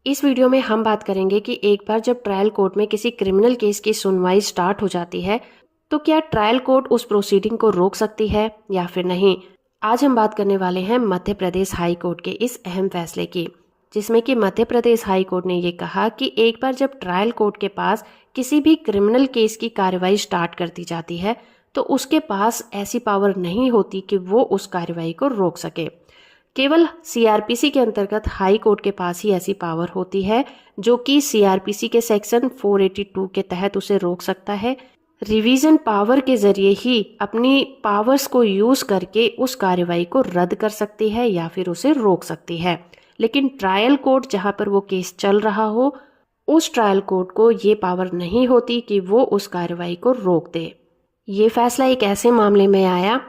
इस वीडियो में हम बात करेंगे कि एक बार जब ट्रायल कोर्ट में किसी क्रिमिनल केस की सुनवाई स्टार्ट हो जाती है तो क्या ट्रायल कोर्ट उस प्रोसीडिंग को रोक सकती है या फिर नहीं। आज हम बात करने वाले हैं मध्य प्रदेश हाई कोर्ट के इस अहम फैसले की, जिसमें कि मध्य प्रदेश हाई कोर्ट ने ये कहा कि एक बार जब ट्रायल कोर्ट के पास किसी भी क्रिमिनल केस की कार्रवाई स्टार्ट कर दी जाती है तो उसके पास ऐसी पावर नहीं होती कि वो उस कार्रवाई को रोक सके। केवल सीआरपीसी के अंतर्गत हाई कोर्ट के पास ही ऐसी पावर होती है जो कि सीआरपीसी के सेक्शन 482 के तहत उसे रोक सकता है। रिवीजन पावर के जरिए ही अपनी पावर्स को यूज करके उस कार्रवाई को रद्द कर सकती है या फिर उसे रोक सकती है। लेकिन ट्रायल कोर्ट जहां पर वो केस चल रहा हो, उस ट्रायल कोर्ट को ये पावर नहीं होती कि वो उस कार्रवाई को रोक दे। ये फैसला एक ऐसे मामले में आया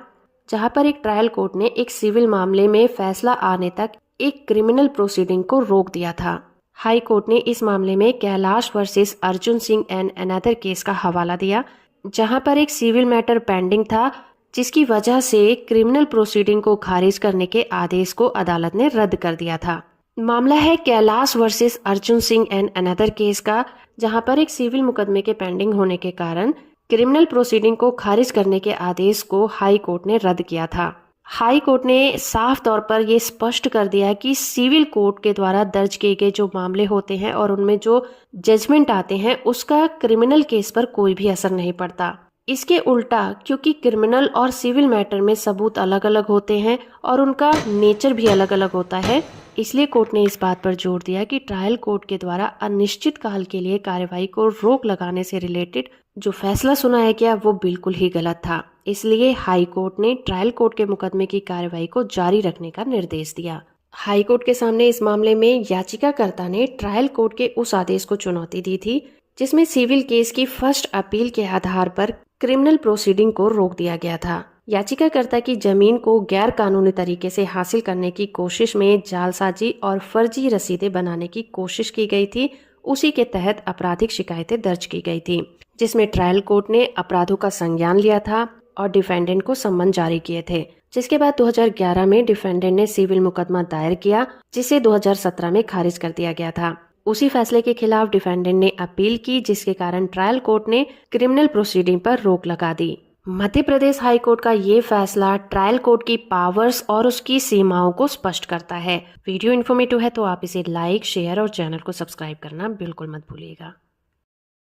जहां पर एक ट्रायल कोर्ट ने एक सिविल मामले में फैसला आने तक एक क्रिमिनल प्रोसीडिंग को रोक दिया था। हाई कोर्ट ने इस मामले में Kailash versus Arjun Singh and another case का हवाला दिया, जहां पर एक सिविल मैटर पेंडिंग था, जिसकी वजह से क्रिमिनल प्रोसीडिंग को खारिज करने के आदेश को अदालत ने रद्द कर दिया था। मामला है Kailash versus Arjun Singh and another case का, जहां पर एक सिविल मुकदमे के पेंडिंग होने के कारण क्रिमिनल प्रोसीडिंग को खारिज करने के आदेश को हाई कोर्ट ने रद्द किया था। हाई कोर्ट ने साफ तौर पर यह स्पष्ट कर दिया कि सिविल कोर्ट के द्वारा दर्ज किए गए जो मामले होते हैं और उनमें जो जजमेंट आते हैं उसका क्रिमिनल केस पर कोई भी असर नहीं पड़ता। इसके उल्टा, क्योंकि क्रिमिनल और सिविल मैटर में सबूत अलग अलग होते हैं और उनका नेचर भी अलग अलग होता है, इसलिए कोर्ट ने इस बात पर जोर दिया कि ट्रायल कोर्ट के द्वारा अनिश्चित काल के लिए कार्रवाई को रोक लगाने से रिलेटेड जो फैसला सुनाया गया वो बिल्कुल ही गलत था। इसलिए हाई कोर्ट ने ट्रायल कोर्ट के मुकदमे की कार्रवाई को जारी रखने का निर्देश दिया। हाई कोर्ट के सामने इस मामले में याचिकाकर्ता ने ट्रायल कोर्ट के उस आदेश को चुनौती दी थी जिसमें सिविल केस की फर्स्ट अपील के आधार पर क्रिमिनल प्रोसीडिंग को रोक दिया गया था। याचिकाकर्ता की जमीन को गैर कानूनी तरीके से हासिल करने की कोशिश में जालसाजी और फर्जी रसीदें बनाने की कोशिश की गई थी। उसी के तहत आपराधिक शिकायतें दर्ज की गई थी, जिसमें ट्रायल कोर्ट ने अपराधों का संज्ञान लिया था और डिफेंडेंट को सम्मन जारी किए थे। जिसके बाद 2011 में डिफेंडेंट ने सिविल मुकदमा दायर किया, जिसे 2017 में खारिज कर दिया गया था। उसी फैसले के खिलाफ डिफेंडेंट ने अपील की, जिसके कारण ट्रायल कोर्ट ने क्रिमिनल प्रोसीडिंग पर रोक लगा दी। मध्य प्रदेश हाई कोर्ट का ये फैसला ट्रायल कोर्ट की पावर्स और उसकी सीमाओं को स्पष्ट करता है। वीडियो इन्फॉर्मेटिव है तो आप इसे लाइक, शेयर और चैनल को सब्सक्राइब करना बिल्कुल मत भूलिएगा।